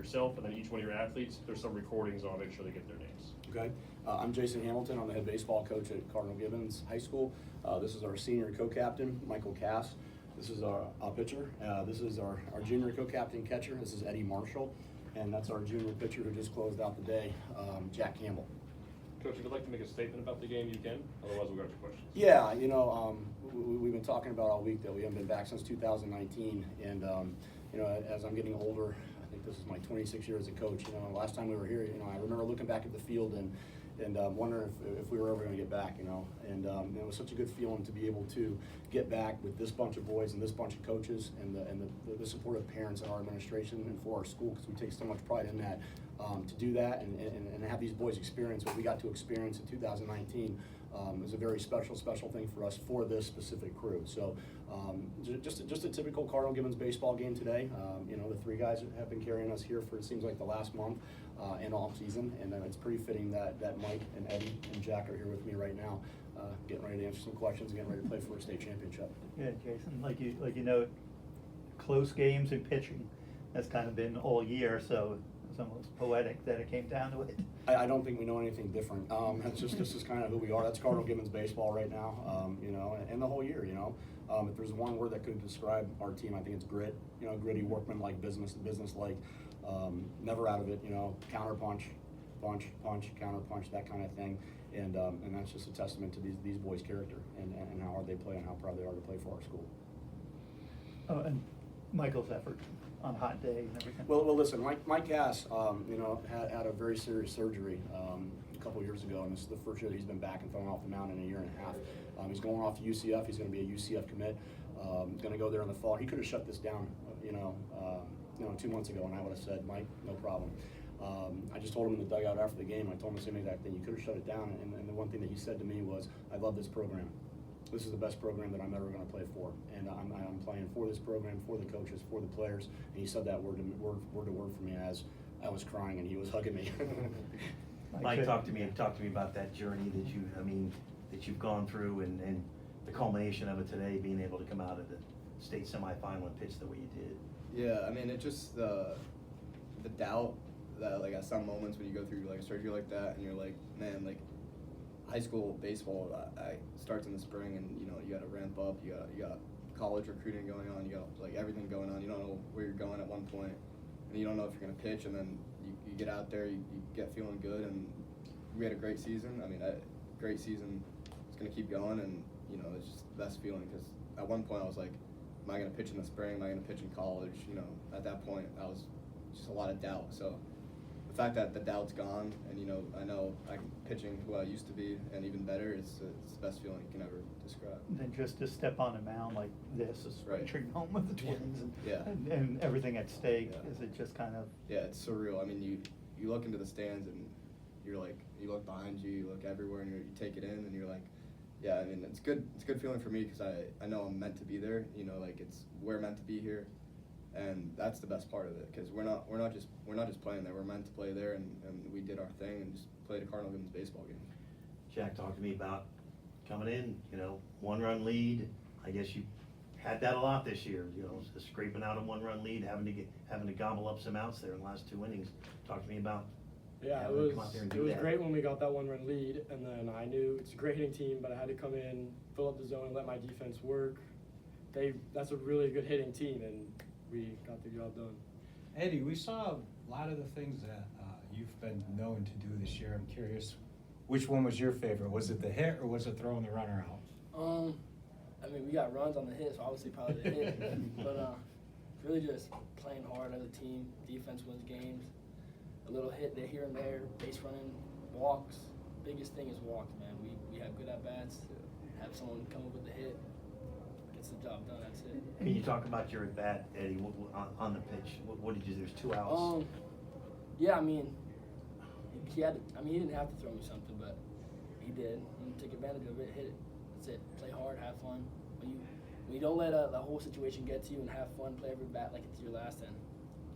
yourself and then each one of your athletes, there's some recordings on, make sure they get their names. Okay. I'm Jason Hamilton. I'm the head baseball coach at Cardinal Gibbons High School. This is our senior co-captain, Michael Cass. This is our pitcher. This is our junior co-captain catcher. This is Eddie Marshall. And that's our junior pitcher who just closed out the day, Jack Campbell. Coach, if you'd like to make a statement about the game, you can. Otherwise, we'll go to questions. Yeah, we've been talking about all week that we haven't been back since 2019. And, as I'm getting older, I think this is my 26 years as a coach. Last time we were here, I remember looking back at the field and wondering if we were ever going to get back, And it was such a good feeling to be able to get back with this bunch of boys and this bunch of coaches and the supportive parents in our administration and for our school, because we take so much pride in that. To do that and have these boys experience what we got to experience in 2019 is a very special thing for us for this specific crew. So just a typical Cardinal Gibbons baseball game today. The three guys have been carrying us here for, it seems like, the last month and off season, and then it's pretty fitting that Mike and Eddie and Jack are here with me right now, getting ready to answer some questions and getting ready to play for a state championship. Yeah, Jason, close games and pitching has kind of been all year, so it's almost poetic that it came down to it. I don't think we know anything different. That's just this is kind of who we are. That's Cardinal Gibbons baseball right now. And the whole year. If there's one word that could describe our team, I think it's grit. Gritty, workman-like, business-like, never out of it. Counter punch, counter punch, that kind of thing. And that's just a testament to these boys' character and how hard they play and how proud they are to play for our school. Oh, and Michael's effort on a hot day and everything. Well, listen, Mike Cass, had a very serious surgery a couple years ago, and this is the first year that he's been back and thrown off the mound in a year and a half. He's going off to UCF. He's going to be a UCF commit. Going to go there in the fall. He could have shut this down, 2 months ago, and I would have said, Mike, no problem. I just told him in the dugout after the game. I told him the same exact thing. You could have shut it down, and the one thing that he said to me was, "I love this program. This is the best program that I'm ever going to play for, and I'm playing for this program, for the coaches, for the players." And he said that word to word for me as I was crying and he was hugging me. Mike, talk to me about that journey that you've gone through and the culmination of it today, being able to come out of the state semifinal and pitch the way you did. Yeah, it just the doubt that at some moments when you go through a surgery like that and you're like, man, high school baseball I starts in the spring, and you got to ramp up. You got college recruiting going on. You got everything going on. You don't know where you're going at one point, and you don't know if you're gonna pitch. And then you get out there, you get feeling good, and we had a great season. A great season. It's gonna keep going, and it's just the best feeling, because at one point I was like, am I gonna pitch in the spring? Am I gonna pitch in college? At that point I was just a lot of doubt. So the fact that the doubt's gone, and I know I'm pitching who I used to be and even better, it's the best feeling you can ever describe. And then just to step on a mound like this is Right. entering home with the Twins Yeah. and everything at stake. Yeah. Is it just kind of? Yeah, it's surreal. You look into the stands and you're like, you look behind you, you look everywhere, and you take it in, and you're like, yeah. It's good. It's a good feeling for me, because I know I'm meant to be there. We're meant to be here. And that's the best part of it, because we're not just playing there. We're meant to play there, and we did our thing and just played a Cardinal Gibbons baseball game. Jack, talk to me about coming in, 1-run lead. I guess you had that a lot this year, just scraping out a 1-run lead, having to gobble up some outs there in the last 2 innings. Talk to me about having to come out there and do that. It was great when we got that 1-run lead, and then I knew it's a great hitting team, but I had to come in, fill up the zone, and let my defense work. That's a really good hitting team, and we got the job done. Eddie, we saw a lot of the things that you've been known to do this year. I'm curious, which one was your favorite? Was it the hit, or was it throwing the runner out? We got runs on the hit, so obviously probably the hit. But really just playing hard as a team. Defense wins games. A little hit there, here and there, base running, walks. Biggest thing is walks, man. We have good at-bats. Have someone come up with the hit. Gets the job done, that's it. Can you talk about your at-bat, Eddie, on the pitch? What did you do? There's 2 outs. Yeah, he didn't have to throw me something, but he did. And take advantage of it, hit it. That's it. Play hard, have fun. When you don't let the whole situation get to you and have fun, play every bat like it's your last, then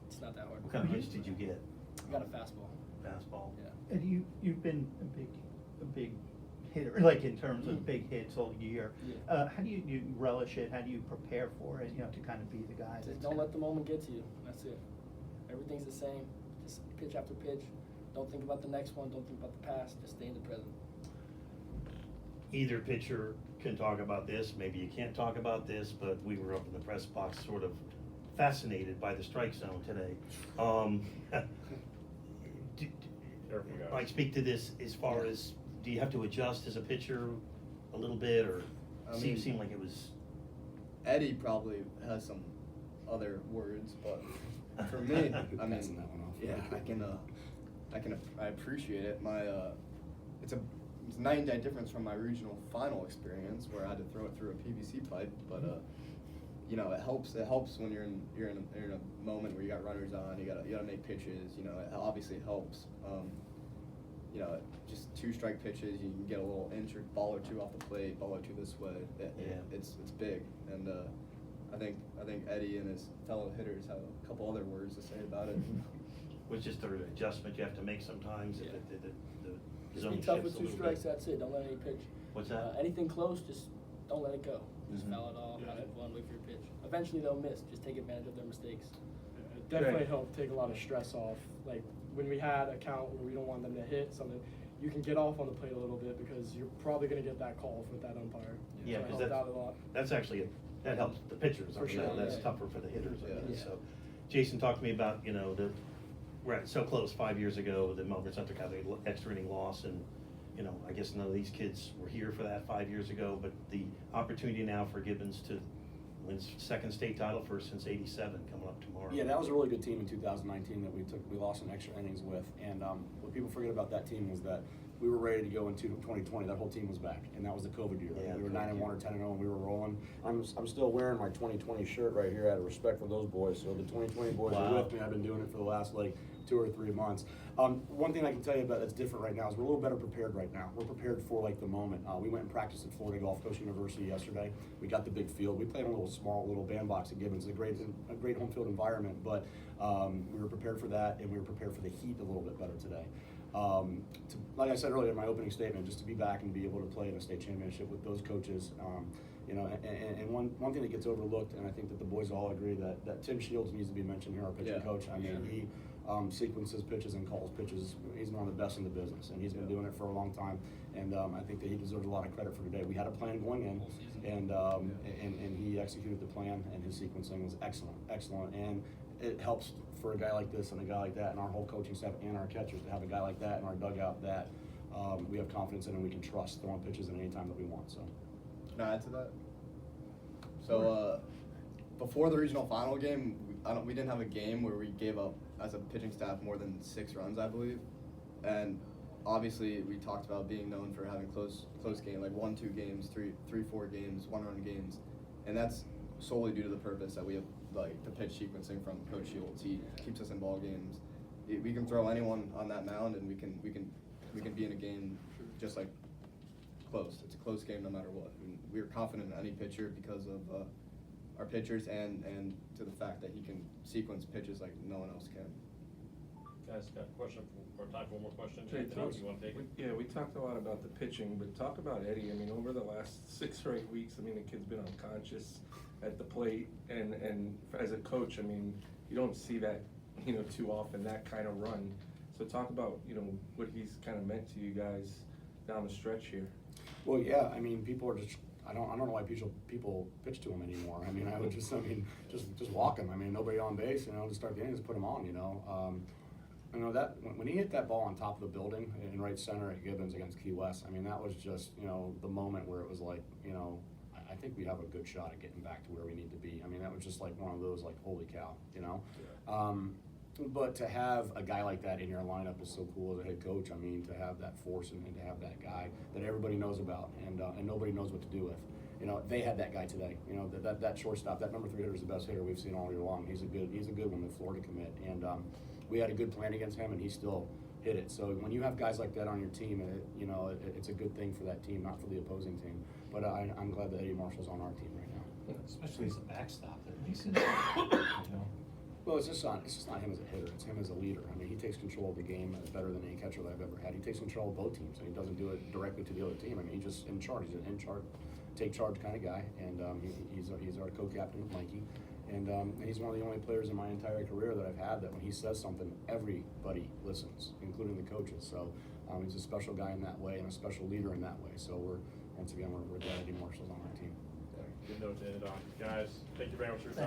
it's not that hard. What kind of hits did you get? I got a fastball. Fastball. Yeah. And you've been a big hitter, in terms of big hits all year. Yeah. How do you relish it? How do you prepare for it? To kind of be the guy. Just don't let the moment get to you. That's it. Everything's the same. Just pitch after pitch. Don't think about the next one. Don't think about the past. Just stay in the present. Either pitcher can talk about this, maybe you can't talk about this, but we were up in the press box sort of fascinated by the strike zone today. Careful, guys. Mike, speak to this as far as, do you have to adjust as a pitcher a little bit, or I mean- seemed like it was? Eddie probably has some other words, but for me, I mean, Passing that one off. yeah, I appreciate it. It's night and day difference from my regional final experience where I had to throw it through a PVC pipe, but you know, it helps when you're in a moment where you got runners on, you gotta make pitches. You know, it obviously helps. You know, just 2 strike pitches, you can get a little inch or ball or two off the plate, ball or two this way. It's big, and I think Eddie and his fellow hitters have a couple other words to say about it. Was just an adjustment you have to make sometimes, if Yeah. the Just zone be tough shifts with a 2 little strikes. bit. That's it. Don't let any pitch. What's that? Anything close, just don't let it go. Just Mhm. foul it off. Yeah. Not have fun. Wait for your pitch. Eventually they'll miss. Just take advantage of their mistakes. It definitely helped take a lot of stress off. Like when we had a count where we don't want them to hit something, you can get off on the plate a little bit because you're probably going to get that call with that umpire. Yeah, so it 'cause helped out a lot. That's actually, that helps the pitchers, I For mean, sure, that's yeah. tougher for the hitters, I Yeah. guess, Yeah. so. Jason, talk to me about, you know, we're so close 5 years ago, the Melbourne Central got the extra inning loss, and, you know, I guess none of these kids were here for that 5 years ago, but the opportunity now for Gibbons to win his 2nd state title first since '87 coming up tomorrow. Yeah, that was a really good team in 2019 that we lost in extra innings with. And what people forget about that team was that we were ready to go into 2020. That whole team was back, and that was the COVID year. Yeah, We were COVID 9-1 or year. 10-0, and we were rolling. I'm still wearing my 2020 shirt right here out of respect for those boys. So the 2020 boys Wow. are with me. I've been doing it for the last 2 or 3 months. One thing I can tell you about that's different right now is we're a little better prepared right now. We're prepared for the moment. We went and practiced at Florida Gulf Coast University yesterday. We got the big field. We played in a little bandbox at Gibbons. A great home field environment, but we were prepared for that, and we were prepared for the heat a little bit better today. Like I said earlier in my opening statement, just to be back and be able to play in a state championship with those coaches, you know, and one thing that gets overlooked, and I think that the boys all agree that Tim Shields needs to be mentioned here, our pitching Yeah. coach. I mean, he sequences pitches and calls pitches. He's one of the best in the business, and he's been doing it for a long time. And I think that he deserves a lot of credit for today. We had a plan going in, and he executed the plan, and his sequencing was excellent. And it helps for a guy like this and a guy like that, and our whole coaching staff and our catchers to have a guy like that in our dugout that we have confidence in and we can trust throwing pitches at any time that we want. So. Can I add to that? So before the regional final game, we didn't have a game where we gave up as a pitching staff more than 6 runs, I believe. And obviously we talked about being known for having close games, like 1-2 games, 3-4 games, 1-run games, and that's solely due to the purpose that we have, like the pitch sequencing from Coach Shields. He keeps us in ball games. We can throw anyone on that mound, and we can be in a game just like close. It's a close game no matter what. And we're confident in any pitcher because of our pitchers and to the fact that he can sequence pitches like no one else can. Guys, got a question or time for one more question? Jay, Anthony, talk- you want to take it? Yeah, we talked a lot about the pitching, but talk about Eddie. I mean, over the last 6 or 8 weeks, I mean, the kid's been unconscious at the plate, and as a coach, I mean, you don't see that, you know, too often, that kind of run. So talk about, you know, what he's kind of meant to you guys down the stretch here. Well, yeah, I mean, people are just, I don't know why people pitch to him anymore. I mean, just walk him. I mean, nobody on base, you know, to start the inning, just put him on, you know. You know, that when he hit that ball on top of the building in right center at Gibbons against Key West, I mean, that was just, you know, the moment where it was like, you know, I think we have a good shot at getting back to where we need to be. I mean, that was just like one of those, like, holy cow, you know? But to have a guy like that in your lineup is so cool as a head coach. I mean, to have that force and to have that guy that everybody knows about and nobody knows what to do with. You know, they had that guy today. You know, that shortstop, that number 3 hitter is the best hitter we've seen all year long. He's a good one, the Florida commit. And we had a good plan against him, and he still hit it. So when you have guys like that on your team, you know, it's a good thing for that team, not for the opposing team. But I'm glad that Eddie Marshall's on our team right now. Especially as a backstop, at least, you know. Well, it's just not him as a hitter. It's him as a leader. I mean, he takes control of the game better than any catcher that I've ever had. He takes control of both teams, and he doesn't do it directly to the other team. I mean, he's just in charge. He's an take charge kind of guy, and he's our co-captain with Mikey. And he's one of the only players in my entire career that I've had that when he says something, everybody listens, including the coaches. So he's a special guy in that way and a special leader in that way. So once again, we're glad Eddie Marshall's on our team. Good note to end it on. Guys, thank you very much for your time.